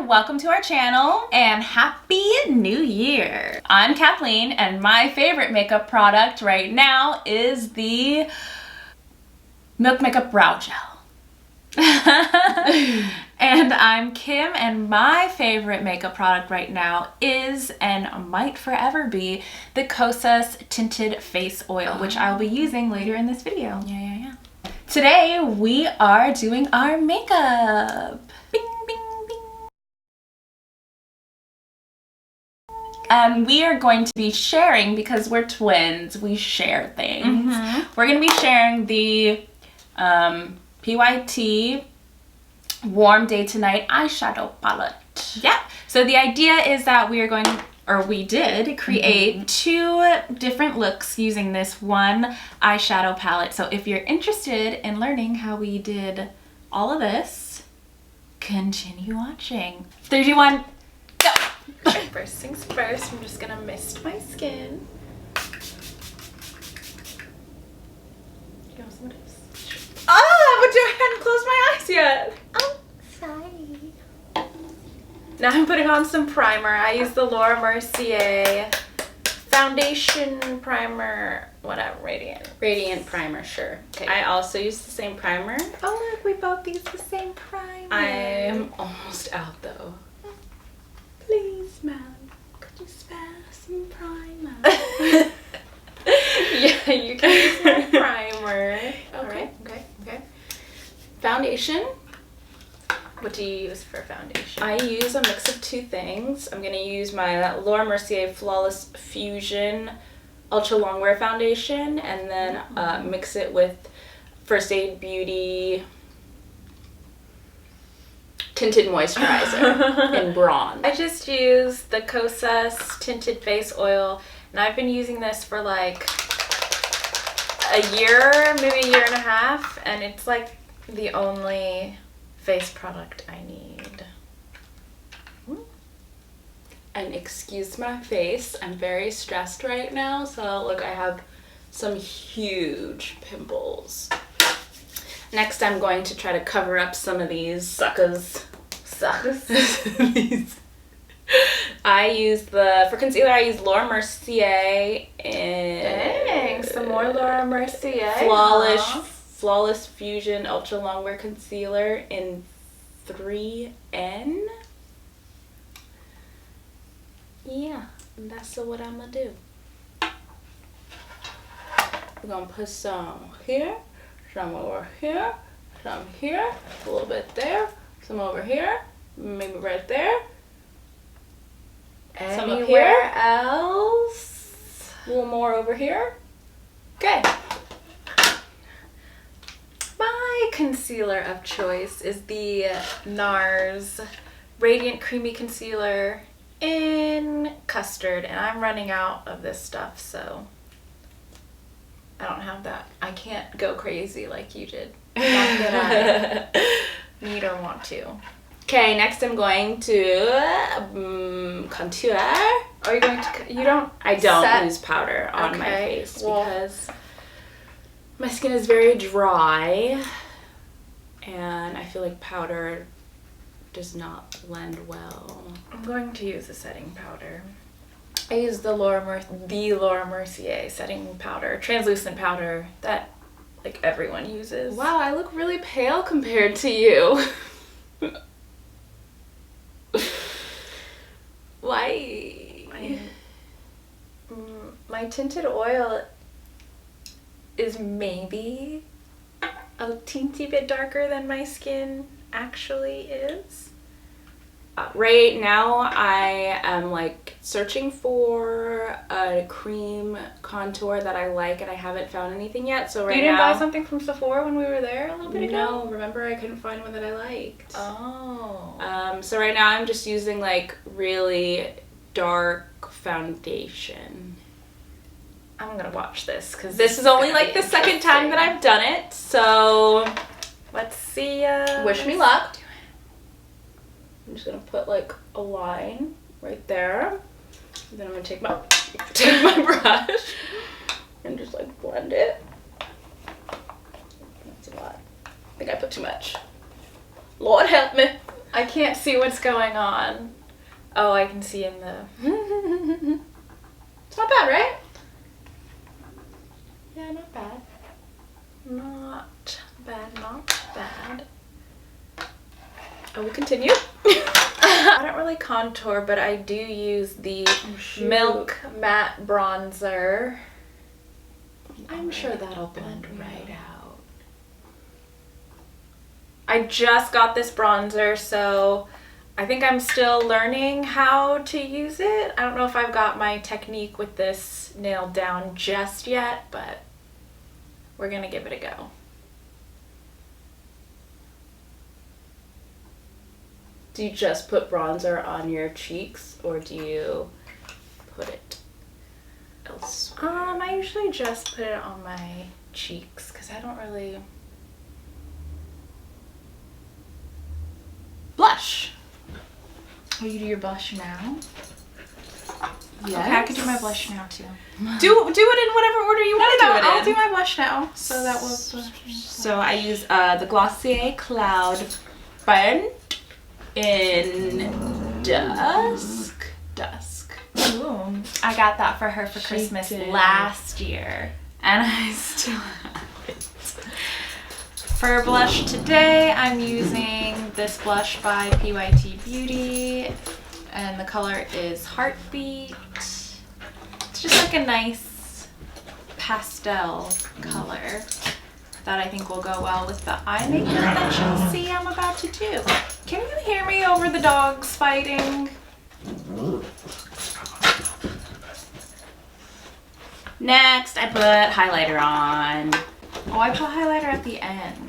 welcome to our channel and Happy New Year. I'm Kathleen and my favorite makeup product right now is the Milk Makeup Brow Gel. And I'm Kim and my favorite makeup product right now is and might forever be the Kosas Tinted Face Oil, which I'll be using later in this video. Yeah. Today we are doing our makeup. Bing, bing, bing. And we are going to be sharing, because we're twins, we share things. We're going to be sharing the PYT Warm Day to Night eyeshadow palette. Yeah. So the idea is that we are going to, or we did create two different looks using this one eyeshadow palette. So if you're interested in learning how we did all of this, continue watching. 3, 2, 1, go! First things first, I'm just gonna mist my skin. You know some of this? But I hadn't closed my eyes yet. Oh, sorry. Now I'm putting on some primer. I use the Laura Mercier foundation primer, whatever, Radiant primer, sure. Okay. I also use the same primer. Oh look, we both use the same primer. I'm almost out though. Please, ma'am, could you spare some primer? Yeah, you can use my primer. Okay. Okay. Foundation. What do you use for foundation? I use a mix of two things. I'm going to use my Laura Mercier Flawless Fusion Ultra Longwear Foundation and then mix it with First Aid Beauty Tinted Moisturizer in bronze. I just use the Kosas Tinted Face Oil, and I've been using this for like a year, maybe a year and a half, and it's like the only face product I need. And excuse my face, I'm very stressed right now, so look, I have some huge pimples. Next I'm going to try to cover up some of these suckers. I use for concealer I use Laura Mercier and some more Laura Mercier. Flawless Fusion Ultra Longwear Concealer in 3N. Yeah, and that's what I'm gonna do. We're gonna put some here, some over here, some here, a little bit there, some over here, maybe right there. Some up here. Anywhere else? A little more over here. Okay. My concealer of choice is the NARS Radiant Creamy Concealer in Custard, and I'm running out of this stuff, so I don't have that. I can't go crazy like you did. Not that I need or want to. Okay, next I'm going to contour. Are you going to? You don't. I don't use powder on my face because my skin is very dry, and I feel like powder does not blend well. I'm going to use a setting powder. I use the Laura Mercier setting powder, translucent powder that like everyone uses. Wow, I look really pale compared to you. Why? My tinted oil is maybe a teensy bit darker than my skin actually is. Right now I am like searching for a cream contour that I like, and I haven't found anything yet. So right now, you didn't buy something from Sephora when we were there a little bit ago? No, remember I couldn't find one that I liked. Oh. So right now I'm just using like really dark foundation. I'm gonna watch this because this is only like the second time that I've done it, so let's see. Wish me luck. I'm just gonna put like a line right there, and then I'm gonna take my brush and just like blend it. That's a lot. I think I put too much. Lord help me. I can't see what's going on. Oh, I can see in the... It's not bad, right? Yeah, not bad. Not bad, not bad. Oh, we continue? I don't really contour, but I do use the Milk Matte Bronzer. I'm sure that'll blend right out. I just got this bronzer, so I think I'm still learning how to use it. I don't know if I've got my technique with this nailed down just yet, but we're gonna give it a go. Do you just put bronzer on your cheeks, or do you put it elsewhere? I usually just put it on my cheeks because I don't really... Blush. Will you do your blush now? Yes. Okay, I could do my blush now too. Do it in whatever order you want to do it in. I'll do my blush now. So that will... So I use the Glossier Cloud Burnt in Dusk. Ooh, I got that for her for Christmas last year, and I still have it. For blush today, I'm using this blush by PYT Beauty, and the color is Heartbeat. It's just like a nice pastel color that I think will go well with the eye makeup that you'll see I'm about to do. Can you hear me over the dogs fighting? Next, I put highlighter on. Oh, I put highlighter at the end.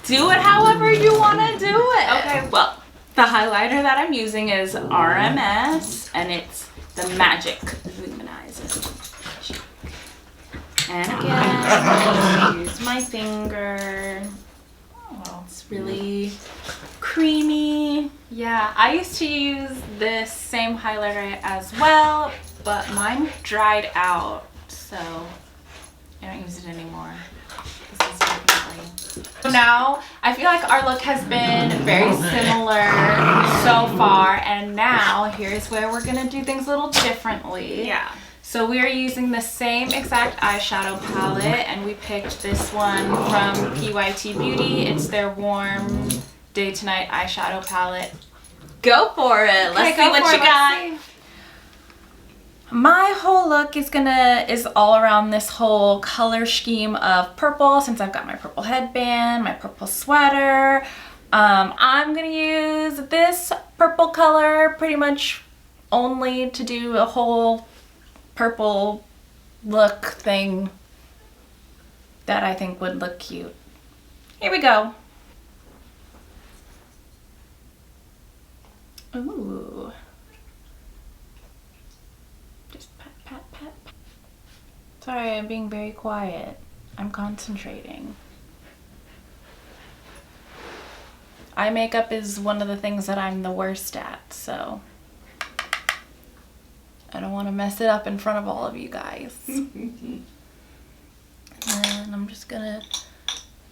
Do it however you want to do it. Okay. Well, the highlighter that I'm using is RMS, and it's the Magic Luminizer. And again, I'll use my finger. Oh, it's really creamy. Yeah, I used to use this same highlighter as well, but mine dried out, so I don't use it anymore. This is definitely... So now, I feel like our look has been very similar so far, and now here's where we're gonna do things a little differently. Yeah. So we are using the same exact eyeshadow palette, and we picked this one from PYT Beauty. It's their Warm Day to Night eyeshadow palette. Go for it. Let's see what you got. My whole look is all around this whole color scheme of purple, since I've got my purple headband, my purple sweater. I'm gonna use this purple color pretty much only to do a whole purple look thing that I think would look cute. Here we go. Ooh. Just pat, pat, pat. Sorry, I'm being very quiet. I'm concentrating. Eye makeup is one of the things that I'm the worst at, so I don't want to mess it up in front of all of you guys. And then I'm just gonna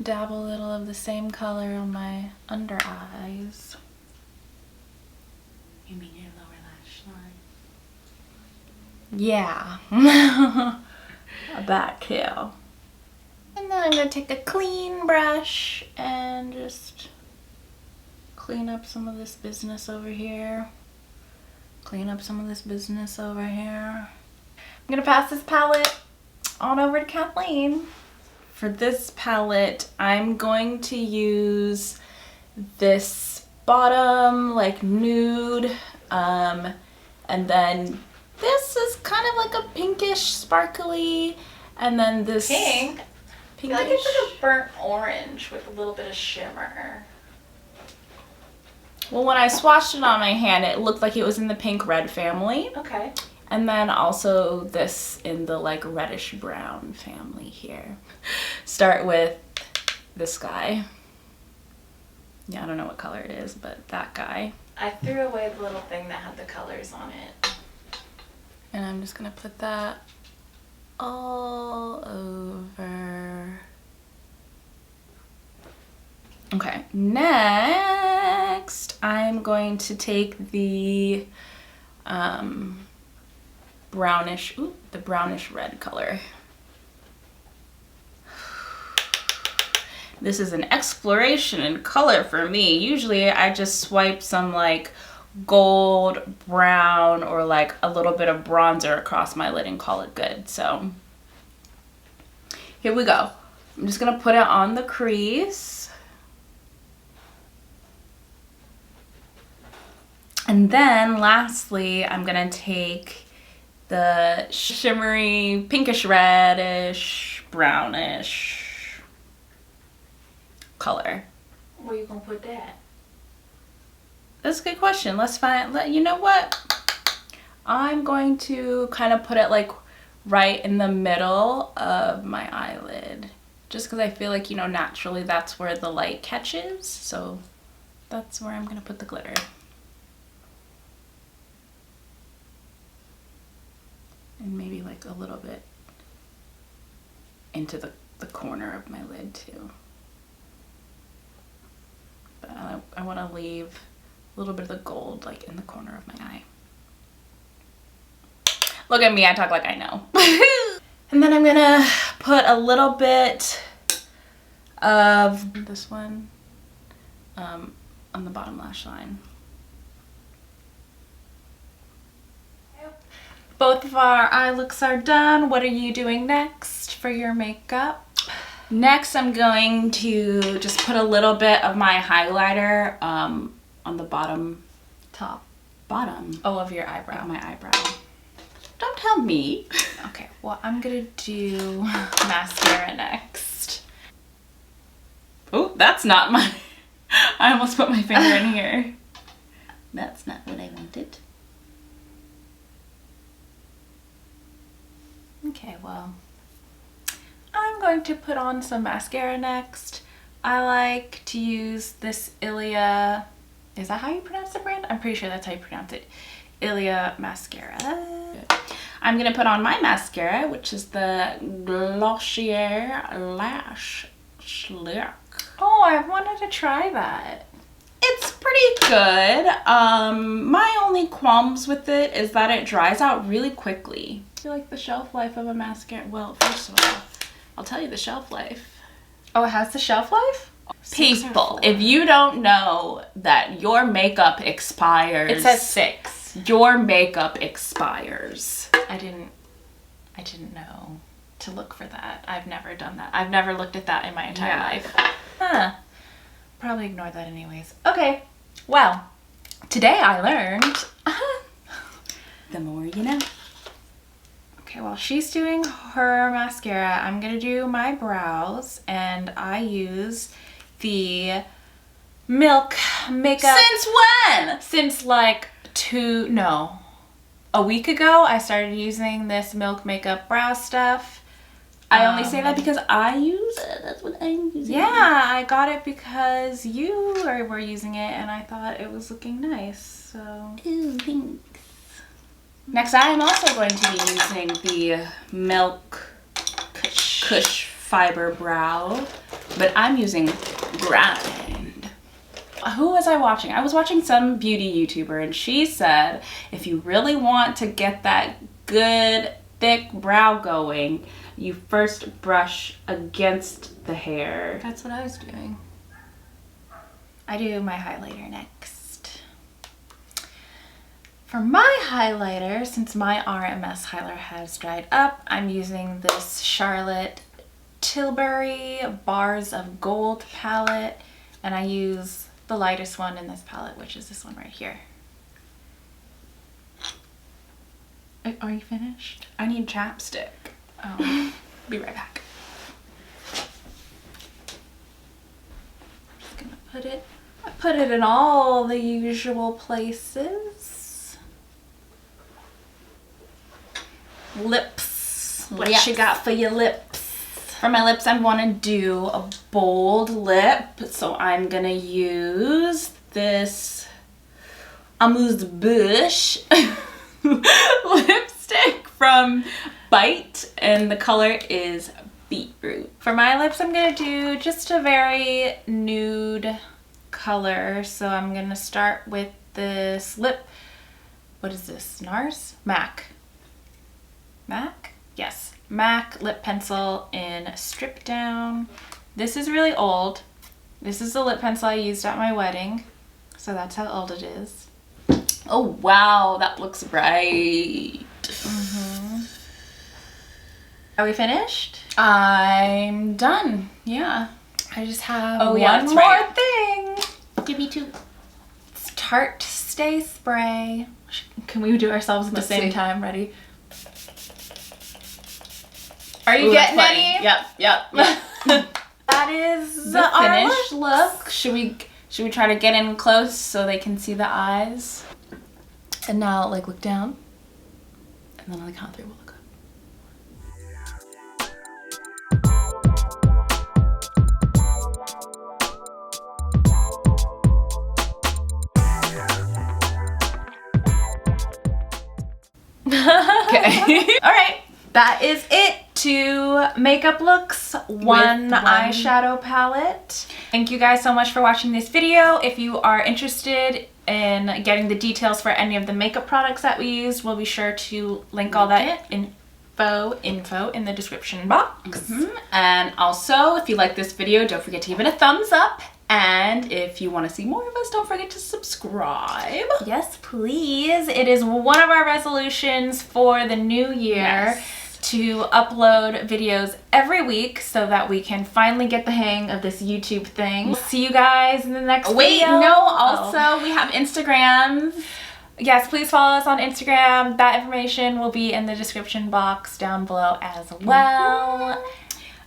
dab a little of the same color on my under eyes. You mean your lower lash line? Yeah. That too. And then I'm gonna take a clean brush and just clean up some of this business over here. Clean up some of this business over here. I'm gonna pass this palette on over to Kathleen. For this palette, I'm going to use this bottom like nude, and then this is kind of like a pinkish sparkly, and then this pink. Pinkish. I feel like it's like a burnt orange with a little bit of shimmer. Well, when I swatched it on my hand, it looked like it was in the pink red family. Okay. And then also this in the like reddish brown family here. Start with this guy. Yeah, I don't know what color it is, but that guy. I threw away the little thing that had the colors on it. And I'm just gonna put that all over. Okay, next going to take the brownish red color. This is an exploration in color for me. Usually I just swipe some like gold, brown, or like a little bit of bronzer across my lid and call it good. So here we go. I'm just gonna put it on the crease. And then lastly, I'm gonna take the shimmery pinkish reddish brownish color. Where you gonna put that? That's a good question. Let's find, you know what? I'm going to kind of put it like right in the middle of my eyelid. Just because I feel like, you know, naturally that's where the light catches. So that's where I'm going to put the glitter. And maybe like a little bit into the corner of my lid too. But I want to leave a little bit of the gold like in the corner of my eye. Look at me, I talk like I know. And then I'm gonna put a little bit of this one on the bottom lash line. Both of our eye looks are done. What are you doing next for your makeup? Next, I'm going to just put a little bit of my highlighter on the bottom of your eyebrow. Of my eyebrow. Don't tell me. Okay, well, I'm gonna do mascara next. Oh, that's not my... I almost put my finger in here. That's not what I wanted. Okay, well, I'm going to put on some mascara next. I like to use this Ilia... Is that how you pronounce the brand? I'm pretty sure that's how you pronounce it. Ilia mascara. I'm gonna put on my mascara, which is the Glossier Lash Slick. Oh, I wanted to try that. It's pretty good. My only qualms with it is that it dries out really quickly. I feel like the shelf life of a mascara, well, first of all, I'll tell you the shelf life. Oh, it has the shelf life? People, if you don't know that your makeup expires. It says 6. Your makeup expires. I didn't know to look for that. I've never done that. I've never looked at that in my entire life. Huh. Probably ignore that anyways. Okay, well, today I learned the more you know. Okay, while she's doing her mascara, I'm gonna do my brows, and I use the Milk makeup. Since when? Since like a week ago, I started using this Milk makeup brow stuff. I only say that because I use it. That's what I'm using. Yeah, I got it because you were using it and I thought it was looking nice. So, ooh, thanks. Next, I am also going to be using the Milk Kush Fiber Brow, but I'm using Grind. Who was I watching? I was watching some beauty YouTuber, and she said if you really want to get that good thick brow going, you first brush against the hair. That's what I was doing. I do my highlighter next. For my highlighter, since my RMS highlighter has dried up, I'm using this Charlotte Tilbury Bars of Gold palette, and I use the lightest one in this palette, which is this one right here. Are you finished? I need chapstick. Oh, be right back. Just gonna I put it in all the usual places. Lips. What you got for your lips? For my lips, I want to do a bold lip, so I'm gonna use this Amuse-Bouche lipstick from Bite, and the color is Beetroot. For my lips, I'm gonna do just a very nude color. So I'm going to start with this lip. What is this? NARS? MAC. MAC? Yes. MAC lip pencil in Strip Down. This is really old. This is the lip pencil I used at my wedding. So that's how old it is. Oh, wow. That looks bright. Are we finished? I'm done. Yeah. I just have one more thing. Give me two. It's Tarte Stay Spray. Can we do ourselves at the same time? Ready? Are you getting any? Yep. That is the finished look. Should we try to get in close so they can see the eyes? And now like look down. And then on the count of 3 we'll look up. Okay. All right. That is it. 2 makeup looks, one eyeshadow palette. Thank you guys so much for watching this video. If you are interested in getting the details for any of the makeup products that we used, we'll be sure to link all that info in the description box. And also, if you like this video, don't forget to give it a thumbs up. And if you want to see more of us, don't forget to subscribe. Yes, please. It is one of our resolutions for the new year to upload videos every week so that we can finally get the hang of this YouTube thing. We'll see you guys in the next video. Also, we have Instagrams. Yes, please follow us on Instagram. That information will be in the description box down below as well.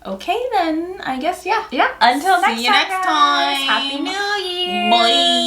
Okay then, I guess, yeah. Until next time. See you next time. Happy New Year. Bye.